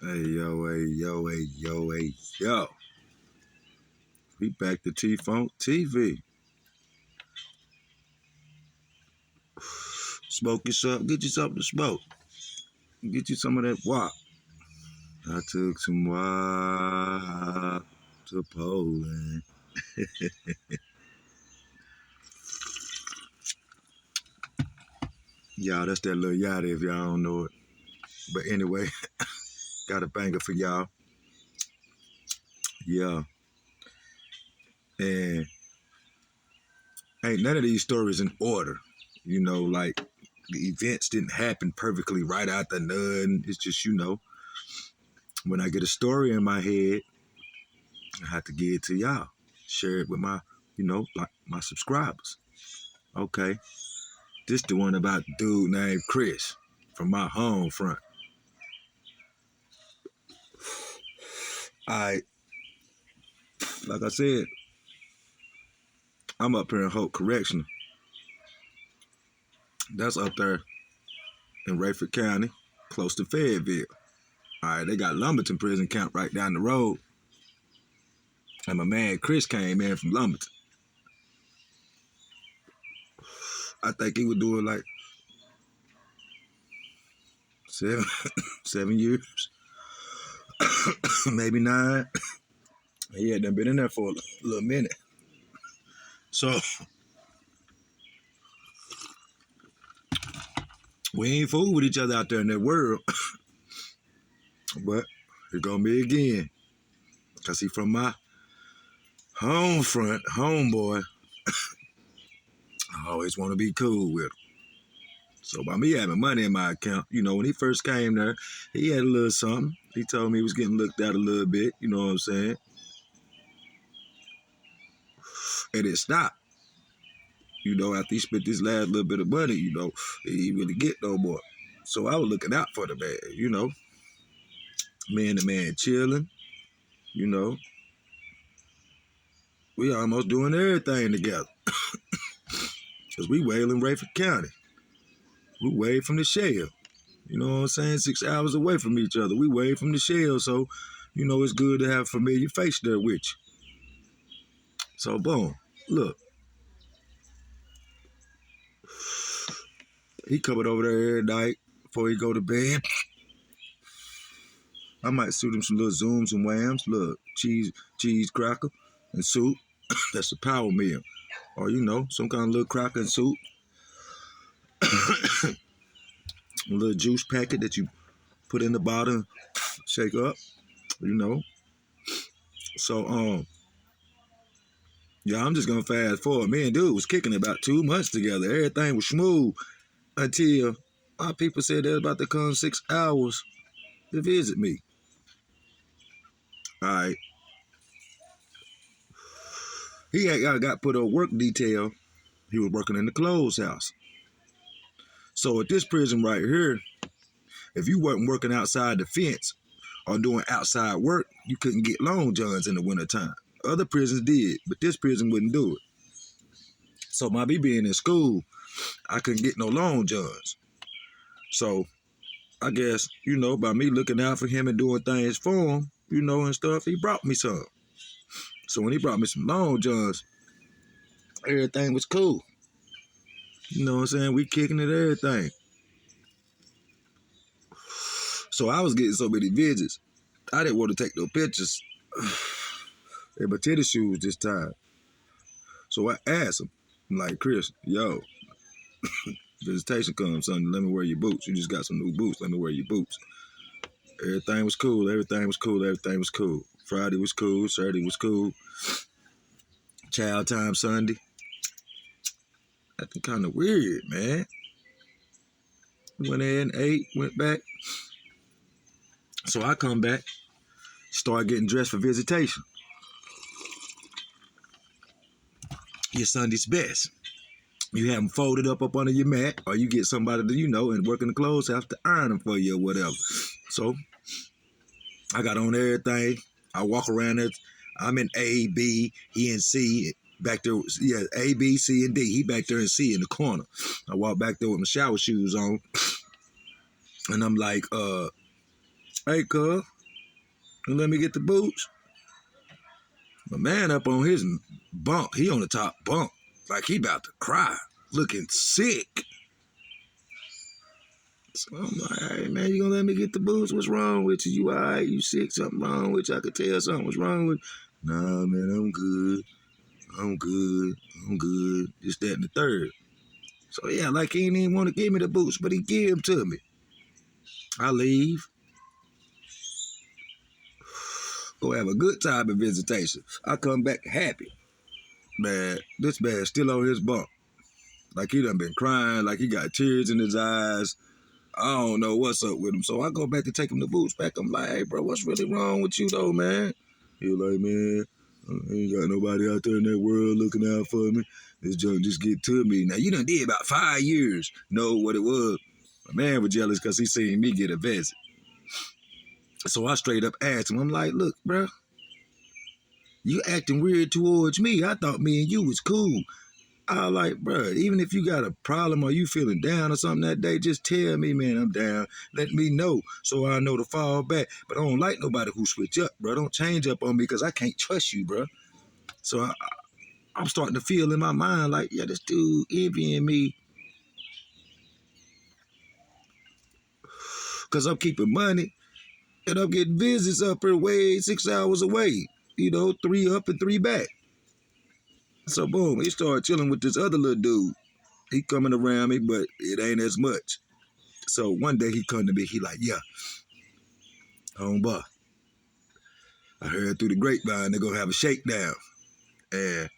Hey, yo, hey, yo, hey, yo, hey, yo. We back to T-Funk TV. Smoke you something, get you something to smoke. Get you some of that WOP. I took some WOP to Poland. Y'all, that's that little yachty if y'all don't know it. But anyway, got a banger for y'all. Yeah. And ain't none of these stories in order. You know, like the events didn't happen perfectly right out the none. It's just, when I get a story in my head, I have to give it to y'all. Share it with my, like my subscribers. Okay. This the one about a dude named Chris from my home front. Like I said, I'm up here in Hope Correctional. That's up there in Rayford County, close to Fayetteville. All right, they got Lumberton prison camp right down the road. And my man Chris came in from Lumberton. I think he was doing like 7 years, maybe 9. He had done been in there for a little minute. So we ain't fool with each other out there in that world. But here go me again. Cause he from my home front, homeboy. I always want to be cool with him. So by me having money in my account, when he first came there, he had a little something. He told me he was getting looked at a little bit, you know what I'm saying? And it stopped. After he spent this last little bit of money, he didn't really get no more. So I was looking out for the man, Me and the man chilling, We almost doing everything together. Because we wail in Rayford County. We way from the shell. You know what I'm saying? 6 hours away from each other. We way from the shell, so, it's good to have a familiar face there with you. So, boom. Look. He coming over there every night before he go to bed. I might shoot him some little zooms and whams. Look, cheese cracker and soup. That's a power meal. Or, some kind of little cracker and soup. A little juice packet that you put in the bottom, shake up, So, yeah, I'm just gonna fast forward. Me and dude was kicking about 2 months together. Everything was smooth until our people said they was about to come 6 hours to visit me. All right. He got put on work detail. He was working in the clothes house. So at this prison right here, if you weren't working outside the fence or doing outside work, you couldn't get LONGJOHNS in the wintertime. Other prisons did, but this prison wouldn't do it. So my me being in school, I couldn't get no LONGJOHNS. So I guess, by me looking out for him and doing things for him, and stuff, he brought me some. So when he brought me some LONGJOHNS, everything was cool. You know what I'm saying? We kicking it, everything. So I was getting so many visits, I didn't want to take no pictures in my tennis shoes this time. So I asked him, I'm like, Chris, yo, visitation comes Sunday, let me wear your boots. You just got some new boots, let me wear your boots. Everything was cool, everything was cool, everything was cool. Friday was cool, Saturday was cool. Child time Sunday. Acting kind of weird, man. Went in, ate, went back. So I come back, start getting dressed for visitation. Your Sunday's best. You have them folded up under your mat, or you get somebody that and work in the clothes house to iron them for you or whatever. So I got on everything. I walk around it. I'm in A, B, he in C. Back there, yeah, A, B, C, and D. He back there in C in the corner. I walk back there with my shower shoes on. And I'm like, hey, cuz, And let me get the boots. My man up on his bunk, he on the top bunk, like he about to cry, looking sick. So I'm like, hey man, you gonna let me get the boots? What's wrong with you? You all right? You sick? Something wrong with you? I could tell something was wrong with you. Nah, man, I'm good. I'm good. I'm good. This, that, and the third. So yeah, like he didn't even want to give me the boots, but he gave them to me. I leave. Go have a good time in visitation. I come back happy. Man, this man still on his bunk. Like he done been crying, like he got tears in his eyes. I don't know what's up with him. So I go back to take him the boots back. I'm like, hey, bro, what's really wrong with you, though, man? He was like, man, ain't got nobody out there in that world looking out for me. This junk just get to me. Now, you done did about 5 years. Know what it was. My man was jealous because he seen me get a visit. So I straight up asked him, I'm like, look, bro, you acting weird towards me. I thought me and you was cool. I like, bro, even if you got a problem or you feeling down or something that day, just tell me, man, I'm down. Let me know so I know to fall back. But I don't like nobody who switch up, bro. Don't change up on me because I can't trust you, bro. So I'm starting to feel in my mind like, yeah, this dude envying me because I'm keeping money and I'm getting visits up here way 6 hours away. 3 up and 3 back. So boom, he started chilling with this other little dude. He coming around me, but it ain't as much. So one day he come to me, he like, yeah, homeboy, I heard through the grapevine they're gonna have a shakedown. And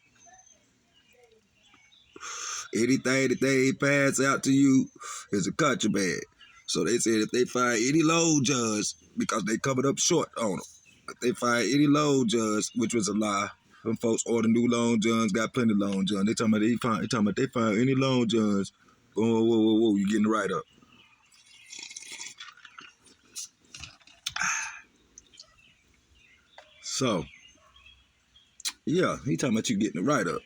anything that they pass out to you is a contraband. So they said if they find any LONGJOHNs, because they coming up short on them, if they find any LONGJOHNs, which was a lie, them folks order new LONGJOHNs, got plenty of LONGJOHNs. They talking about they find any LONGJOHNs. Whoa, you getting right up. So, yeah, he talking about you getting it right up.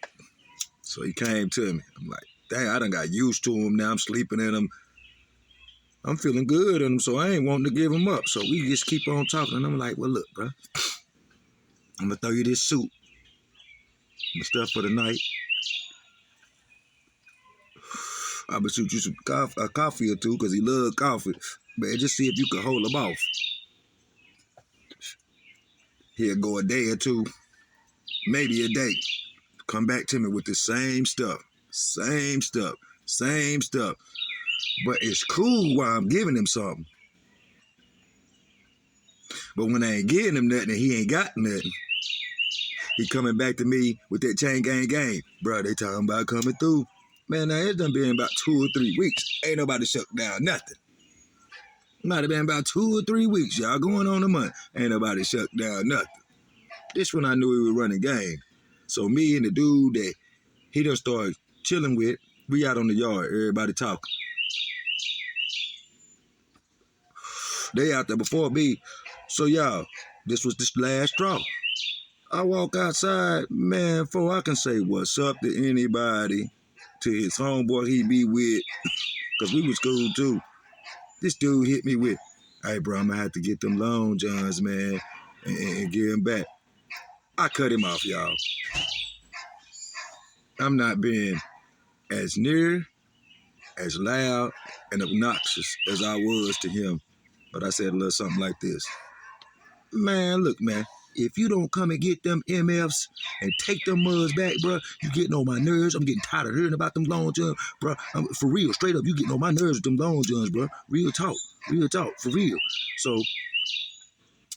So he came to me. I'm like, dang, I done got used to him. Now I'm sleeping in him. I'm feeling good in him, so I ain't wanting to give him up. So we just keep on talking. And I'm like, well, look, bro, I'm going to throw you this suit. My stuff for the night. I'm going to shoot you some coffee or two because he loves coffee. Man, just see if you can hold him off. He'll go a day or two, maybe a day. Come back to me with the same stuff. Same stuff. Same stuff. But it's cool while I'm giving him something. But when I ain't getting him nothing and he ain't got nothing, he coming back to me with that chain gang. Bro, they talking about coming through. Man, now it's done been about 2 or 3 weeks. Ain't nobody shut down nothing. Might have been about 2 or 3 weeks, y'all, going on a month. Ain't nobody shut down nothing. This when I knew he was running game. So me and the dude that he done started chilling with, we out on the yard, everybody talking. They out there before me. So y'all, this was the last straw. I walk outside, man, before I can say what's up to anybody, to his homeboy he be with, because we was cool too. This dude hit me with, hey bro, I'm gonna have to get them LONGJOHNs, man, and give him back. I cut him off, y'all. I'm not being as near, as loud, and obnoxious as I was to him, but I said a little something like this. Man, look, man, if you don't come and get them MFs and take them muds back, bro, you getting on my nerves. I'm getting tired of hearing about them LONGJOHNs, bro. For real, straight up, you getting on my nerves with them LONGJOHNs, bro. Real talk, for real. So,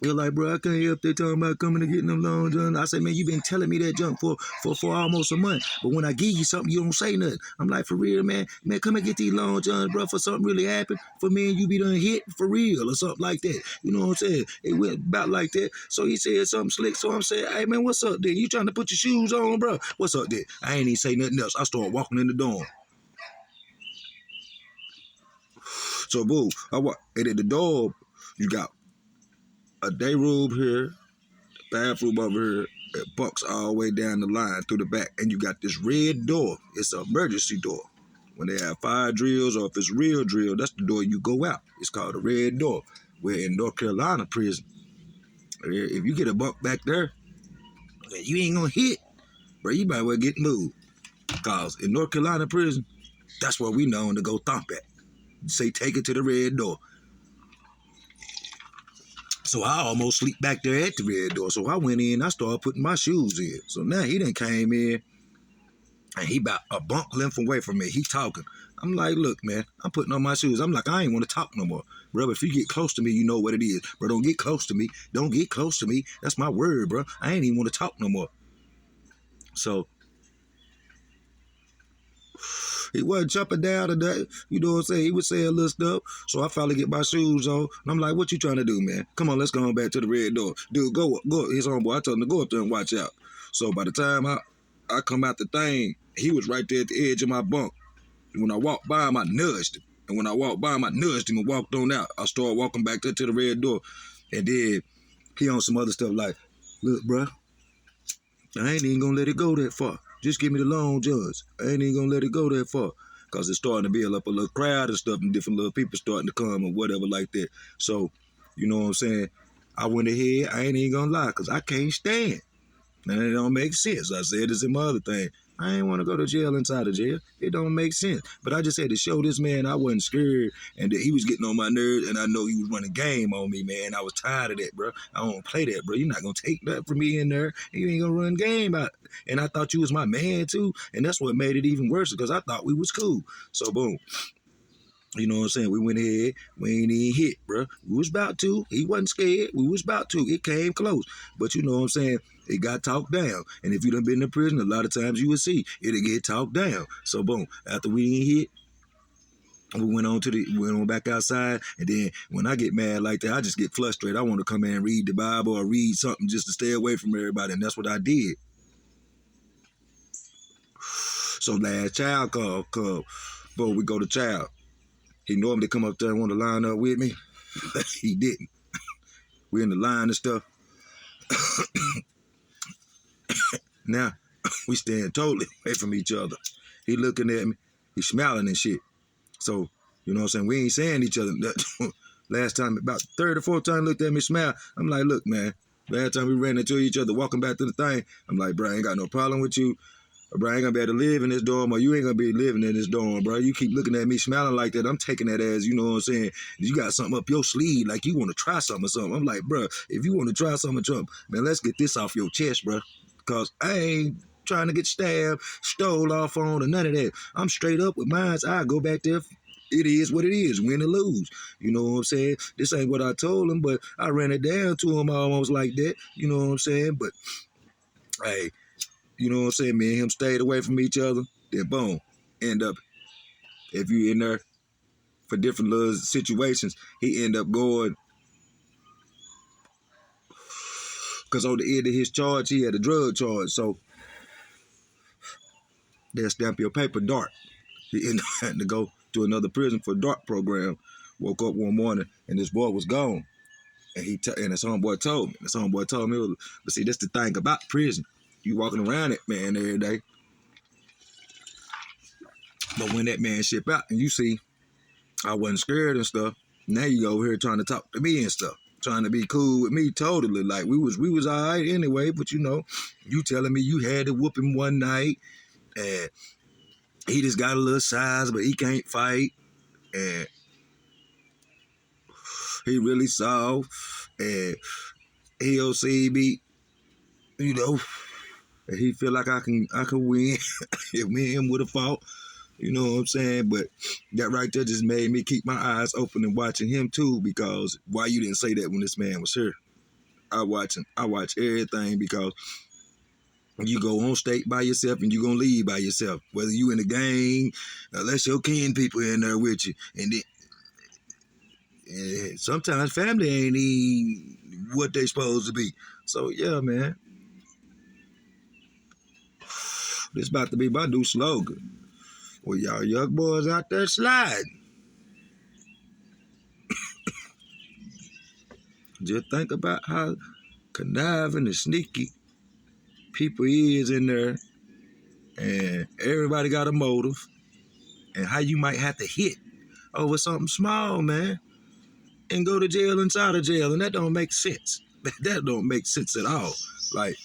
you're like, bro, I can't hear if they talking about coming and getting them LONGJOHNs. I say, man, you been telling me that junk for almost a month. But when I give you something, you don't say nothing. I'm like, for real, man, come and get these LONGJOHNs, bro, for something really happen. For me and you be done hit for real or something like that. You know what I'm saying? It went about like that. So he said something slick. So I'm saying, hey, man, what's up there? You trying to put your shoes on, bro? What's up there? I ain't even say nothing else. I started walking in the dorm. So, boo, and at the door, you got a day room here, bathroom over here, it bucks all the way down the line through the back, and you got this red door. It's an emergency door. When they have fire drills or if it's real drill, that's the door you go out. It's called a red door. We're in North Carolina prison. If you get a bunk back there, you ain't gonna hit, bro. You might well get moved. Cause in North Carolina prison, that's where we known to go thump at. Say take it to the red door. So I almost sleep back there at the red door. So I went in, I started putting my shoes in. So now he done came in and he about a bunk length away from me. He talking. I'm like, look, man, I'm putting on my shoes. I'm like, I ain't want to talk no more. Bro, if you get close to me, you know what it is. Bro, don't get close to me. Don't get close to me. That's my word, bro. I ain't even want to talk no more. So he wasn't jumping down today. You know what I'm saying? He was saying little stuff. So I finally get my shoes on. And I'm like, what you trying to do, man? Come on, let's go on back to the red door. Dude, go. His homeboy, I told him to go up there and watch out. So by the time I come out the thing, he was right there at the edge of my bunk. And when I walked by him, I nudged him. And when I walked by him, I nudged him and walked on out. I started walking back there to the red door. And then he on some other stuff like, look, bro, I ain't even gonna let it go that far. Just give me the LONGJOHNS. I ain't even gonna let it go that far. Cause it's starting to build up a little crowd and stuff and different little people starting to come or whatever like that. So, you know what I'm saying? I went ahead, I ain't even gonna lie, cause I can't stand. And it don't make sense. I said this in my other thing. I ain't want to go to jail inside of jail. It don't make sense. But I just had to show this man I wasn't scared and that he was getting on my nerves and I know he was running game on me, man. I was tired of that, bro. I don't play that, bro. You're not going to take that from me in there. You ain't going to run game out. And I thought you was my man, too. And that's what made it even worse because I thought we was cool. So, boom. You know what I'm saying? We went ahead. We ain't even hit, bro. We was about to. He wasn't scared. We was about to. It came close. But you know what I'm saying? It got talked down. And if you done been in prison, a lot of times you would see it'll get talked down. So boom. After we ain't hit, we went on back outside. And then when I get mad like that, I just get frustrated. I want to come in and read the Bible or read something just to stay away from everybody. And that's what I did. So last child come. Boom, we go to child. He normally come up there and want to line up with me. He didn't. We in the line and stuff. Now, we stand totally away from each other. He looking at me. He smiling and shit. So, you know what I'm saying? We ain't saying each other. Last time, about the third or fourth time, looked at me, smile. I'm like, look, man. Last time we ran into each other, walking back to the thing, I'm like, bro, I ain't got no problem with you. Bro, I ain't gonna be able to live in this dorm, or you ain't gonna be living in this dorm, bro. You keep looking at me smiling like that. I'm taking that as, you know what I'm saying, you got something up your sleeve, like you want to try something or something. I'm like, bro, if you want to try something, man, let's get this off your chest, bro. Because I ain't trying to get stabbed, stole off on, or none of that. I'm straight up with mine. I go back there. It is what it is, win or lose. You know what I'm saying? This ain't what I told him, but I ran it down to him almost like that. You know what I'm saying? But, hey, you know what I'm saying? Me and him stayed away from each other. Then boom, end up, if you in there for different little situations, he end up going, because on the end of his charge, he had a drug charge. So they'll stamp your paper dark. He ended up having to go to another prison for a dark program. Woke up one morning and this boy was gone. And his homeboy told me. His homeboy told me, but see, that's the thing about prison. You walking around it, man, every day. But when that man ship out and you see I wasn't scared and stuff, now you over here trying to talk to me and stuff, trying to be cool with me totally. Like we was all right anyway, but you know, you telling me you had to whoop him one night and he just got a little size, but he can't fight. And he really soft and he'll see me, you know, and he feel like I can win if me and him would have fought. You know what I'm saying? But that right there just made me keep my eyes open and watching him too, because why you didn't say that when this man was here? I watch everything, because you go on state by yourself and you gonna leave by yourself. Whether you in the gang, unless your kin people in there with you. And then sometimes family ain't even what they supposed to be. So yeah, man. This about to be my new slogan. Well, y'all young boys out there sliding. Just think about how conniving and sneaky people is in there, and everybody got a motive, and how you might have to hit over something small, man, and go to jail inside of jail, and that don't make sense. That don't make sense at all. Like,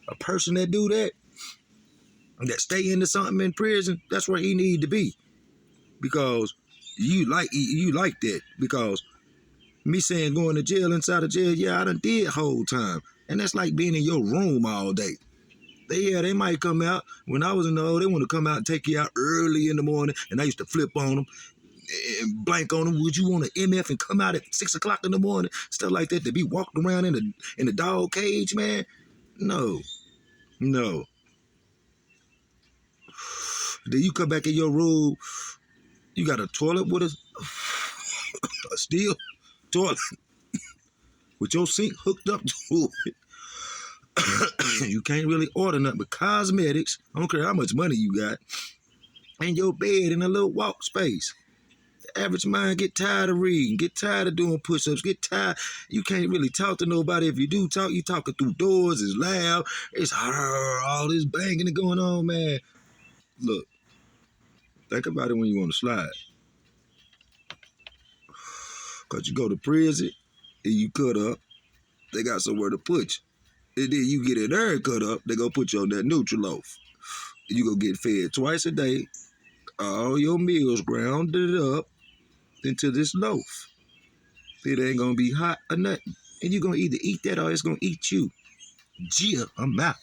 a person that do that stay into something in prison, that's where he need to be. Because you like that. Because me saying going to jail inside of jail, yeah, I done did whole time. And that's like being in your room all day. They might come out. When I was in the hole, they want to come out and take you out early in the morning, and I used to flip on them and blank on them. Would you want an MF and come out at 6 o'clock in the morning? Stuff like that, to be walking around in the dog cage, man? No. Then you come back in your room, you got a toilet with a steel toilet with your sink hooked up to it. You can't really order nothing but cosmetics. I don't care how much money you got. And your bed in a little walk space. The average mind get tired of reading, get tired of doing push-ups, get tired. You can't really talk to nobody. If you do talk, you talking through doors. It's loud. It's all this banging and going on, man. Look, think about it when you want to slide. Because you go to prison and you cut up, they got somewhere to put you. And then you get in there and cut up, they go put you on that neutral loaf. You go get fed twice a day, all your meals grounded up into this loaf. It ain't gonna be hot or nothing. And you're gonna either eat that or it's gonna eat you. Yeah, I'm out.